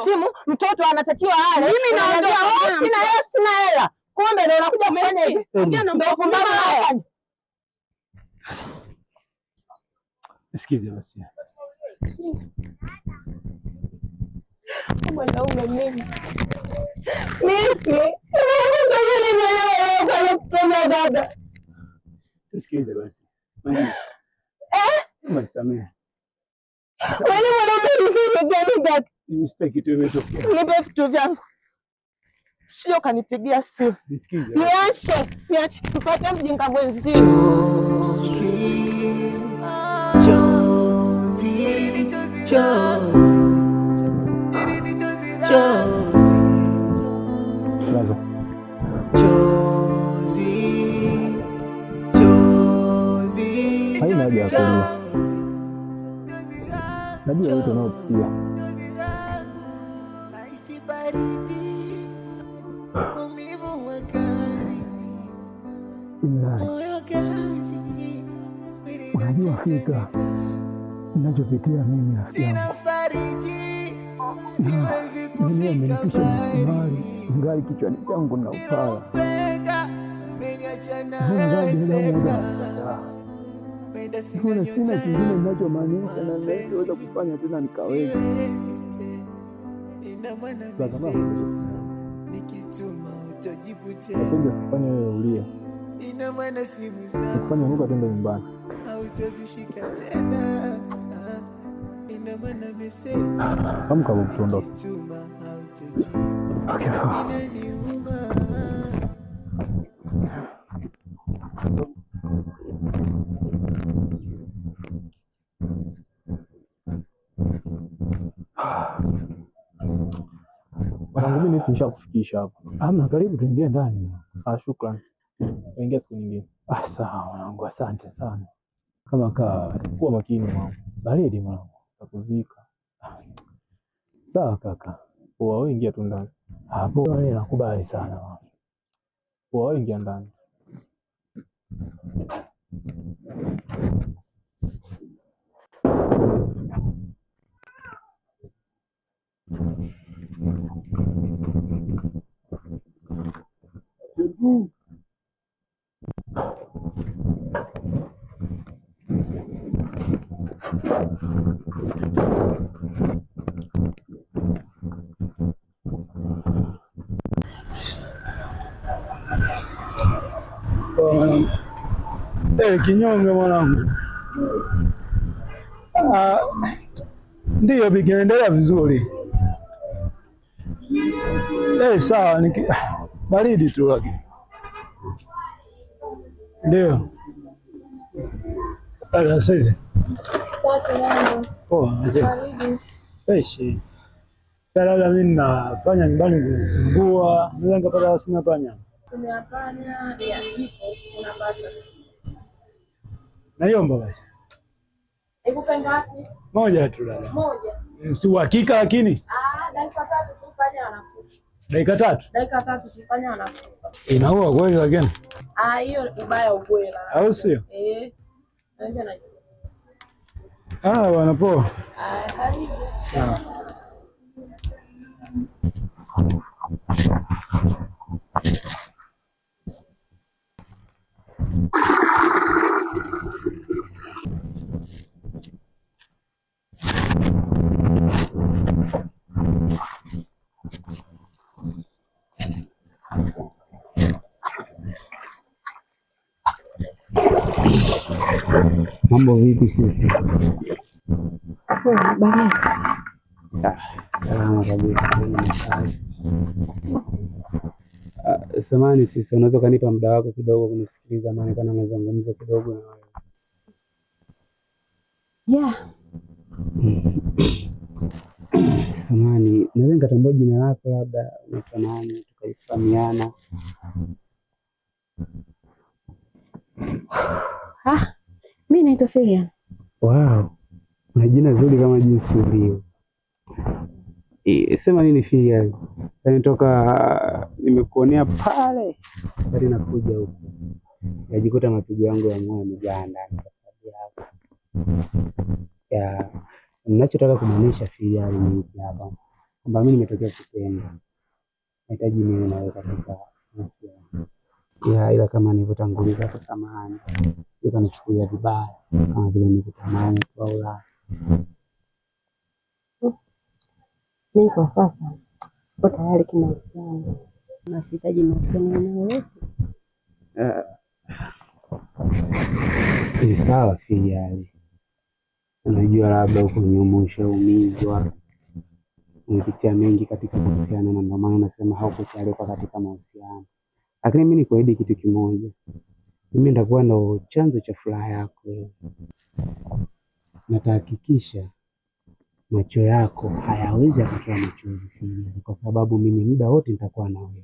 simu, mtoto anatakiwa ale. Mimi naambia sina hela. Kumbe ndio unakuja kufanya hivi. Ndio pumbavu haya. Sikize basi. Mwanaume mimi. Dada. Sikize basi. Msamehe. Wewe mwanaume niseme gani? Mistake tu imetokea. Nipe vitu vyangu. Sio kanipigia simu. Niache. Tupate mjinga mwenzio. Haina haja ya kulia. Najua wewe unaopitia. Unajua fika ninachopitia mimi yangu. Mimi amenipisha msumari ngali kichwani changu na upala. Sina kingine ninachomaanisha na ninachoweza kufanya tena nikaweza. Napenda sifanye wewe ulie. Sifanye huko tendo nyumbani. Amka mtuondoke. Okay. Wanangu mimi nishakufikisha hapo. Hamna, karibu tuingie ndani. Shukrani. Tuingie siku nyingine. Sawa wanangu, asante sana. Kama kuwa makini mwanangu. Baridi mwanangu, takuzika. Sawa kaka. Wewe ingia tu ndani. Hapo wewe nakubali sana mwanangu. Wewe ingia ndani. Kinyonge mwanangu. Ndiyo biginaendelea vizuri. Sawa baridi tu lakini. Ndio. Sasa. Baridi. Sasa mimi nafanya nyumbani kunisumbua. Naweza nikapata simu panya. Simu panya ya ipo unapata. Naiomba basi. Ikupe ngapi? Moja tu dada. Moja. Si uhakika lakini. Dakika 3 tu panya wanakufa. Dakika 3? Dakika 3 tu panya wanakufa. Inaua kweli lakini. Hiyo ubaya ubwela. Au sio? Ndio na. Bwana poa. Karibu. Sawa. Mambo vipi sister? Bana. Salama kabisa. Samahani sister, unaweza kanipa muda wako kidogo kunisikiliza maana kana mazungumzo kidogo na wewe? Samahani, naweza nikatambua jina lako labda unaitwa nani tukaifahamiana? Mimi naitwa Filian. Wow. Una jina zuri kama jinsi ulivyo. Sema nini Filian? Yaani toka nimekuonea pale bali nakuja huko. Najikuta mapigo yangu ya moyo yamejaa ndani kwa sababu yako. Ninachotaka kumaanisha Filian ni hapa. kwamba mimi nimetokea kupenda, nahitaji niwe nawe katika mahusiano. Ila kama nilivyotanguliza hapo, samahani, ukanichukulia vibaya kama vile nilivyotamani au la. Mimi kwa sasa sipo tayari kimahusiano na sihitaji mahusiano yoyote. Ni sawa Filiali, unajua labda uko nyuma ushaumizwa, umepitia mengi katika mahusiano, na ndio maana nasema hauko tayari kwa katika mahusiano. Lakini mimi nikuahidi kitu kimoja, mimi nitakuwa ndo chanzo cha furaha yako. Natahakikisha macho yako hayawezi kutoa machozi Filiali, kwa sababu mimi muda wote nitakuwa na wewe.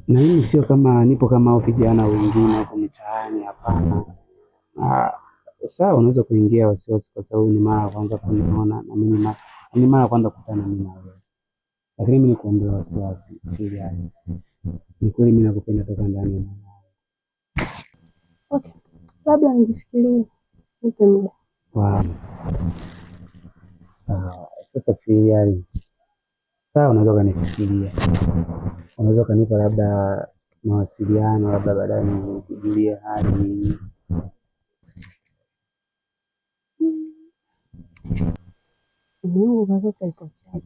Na mimi sio kama nipo kama hao vijana wengine huko mtaani, hapana. Sawa, unaweza kuingia wasiwasi kwa sababu ni mara ya kwanza kuniona na mimi ni mara ya kwanza kukutana mimi na wewe. Lakini mimi nikuondoa wasiwasi Filiali. Ni kweli mimi nakupenda toka ndani ya moyo wangu. Okay. Labda nifikirie. Nipe muda. Wow. Sasa Filiali. Sawa, unaweza kunifikiria. Unaweza kunipa labda mawasiliano, labda baadaye nikujulie hali. Mungu kwa sasa ipo chini.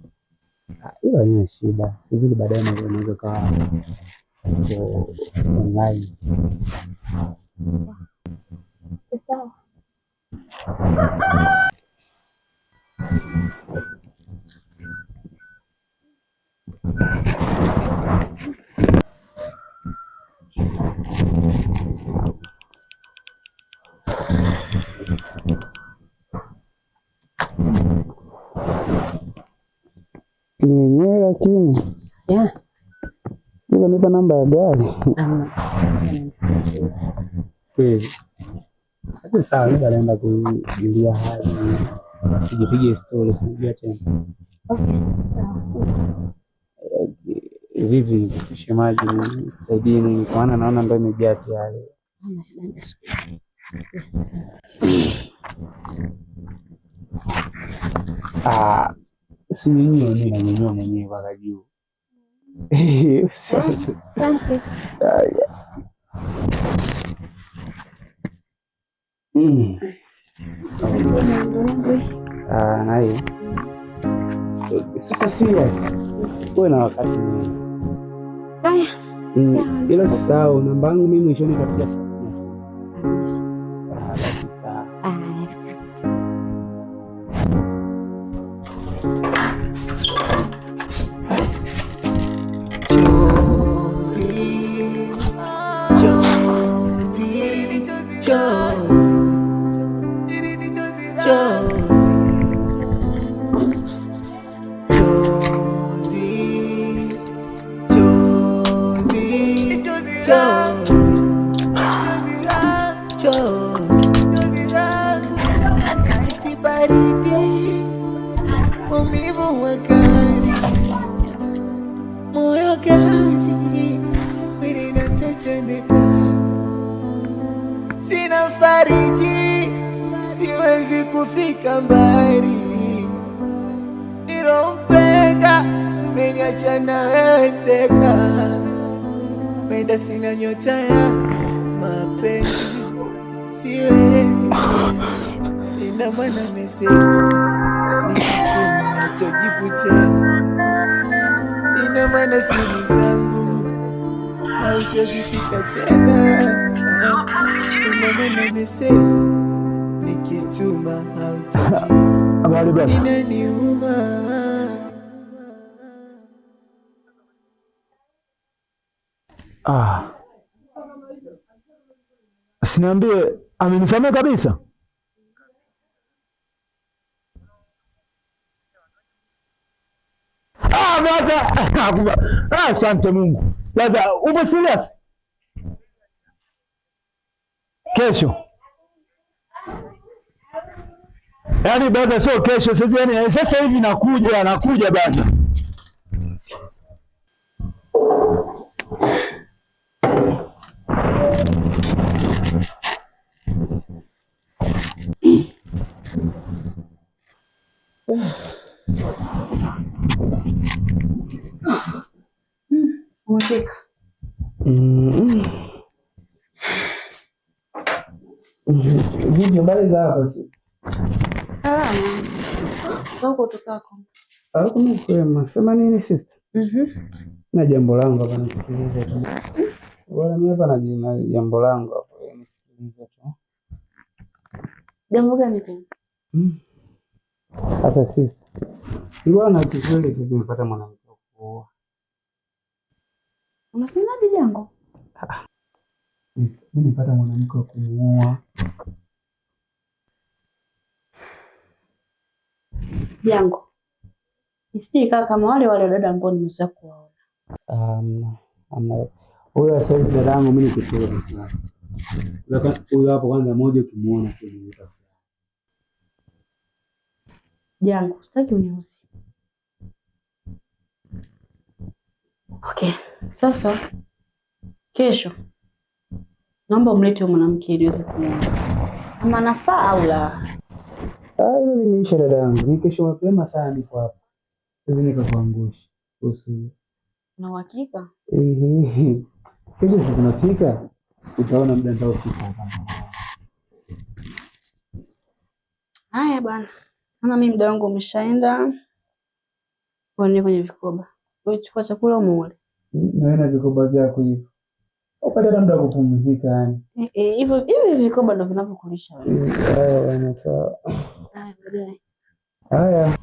Hiyo haina shida. Sisi baadaye unaweza kawa online. Sawa. Ni wenyewe lakini nipa namba ya gari. Sasa sawa, mimi naenda kujulia hali, tujipige story, sijui tena. Vipi shemaji, nisaidie kwa maana naona ndio imejaa tayari. Si mimi nanyenyua mwenyewe mpaka juu. Asante. Naye sasa uwe na wakati mwema. Ila sasa namba yangu mimi mwishoni nitakuja basi sawa. Sina fariji, siwezi kufika mbali. Nilompenda meniacha nawezeka, penda sina nyota ya mapenzi, siwezi tena. Ina maana meseji nikituma utajibu tena, ina maana simu zangu hautazishika tena. Ina maana meseji nikituma hautajibu, inaniuma. Usiniambie amenisamea kabisa. Asante Mungu. Sasa upo serious? Kesho. Yaani baba sio kesho sasa, yani sasa hivi nakuja baba. Umefika? Vipi habari za hapa sasa? Huko tukako. Mimi kwema. Sema nini sister? Na jambo langu hapa nisikilize tu. Bora mimi hapa na jambo langu hapa nisikilize tu. Jambo gani tena? Sasa sister. Ndio na kikweli sisi tumepata mwanamke kuoa. Unasemaje Jango? Mimi nipata mwanamke wa kumuoa. Jango. Isije kama wale dada ambao nimesha kuwaona. Amna. Huyo sasa dadangu mimi nikutoa wasiwasi. Huyo hapo kwanza mmoja ukimuona kuliza. Jango, sitaki unihusi. Okay. Sasa kesho naomba umlete mwanamke ili uweze kumuona. Kama nafaa au la. Hilo limeisha dadangu. Ni kesho mapema sana niko hapa. Sasa nikakuangusha. Usi. Na uhakika? Kesho siku tunafika. Utaona muda nitaofika hapa. Haya bwana. Kama mimi muda wangu umeshaenda. Kwenye vikoba. Wewe chukua chakula umule. Naona vikoba vyako hivyo. Upata muda wa kupumzika yani. Hivyo vikoba ndio vinavyokulisha wewe. Haya sawa. Haya baadaye. Haya.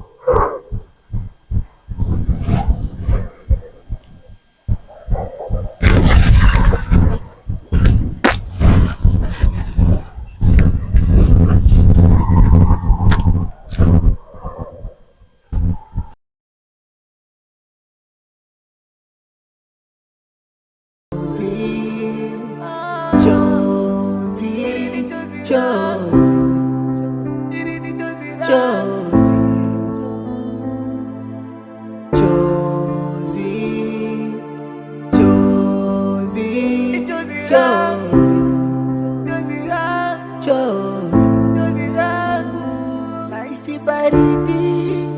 Naisi baridi,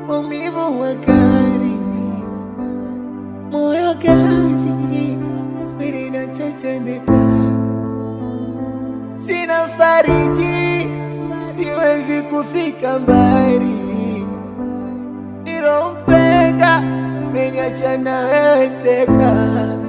maumivu makali, moyo kazi, mwili unatetemeka, sina fariji, siwezi kufika mbali, nilompenda ameniacha naweseka.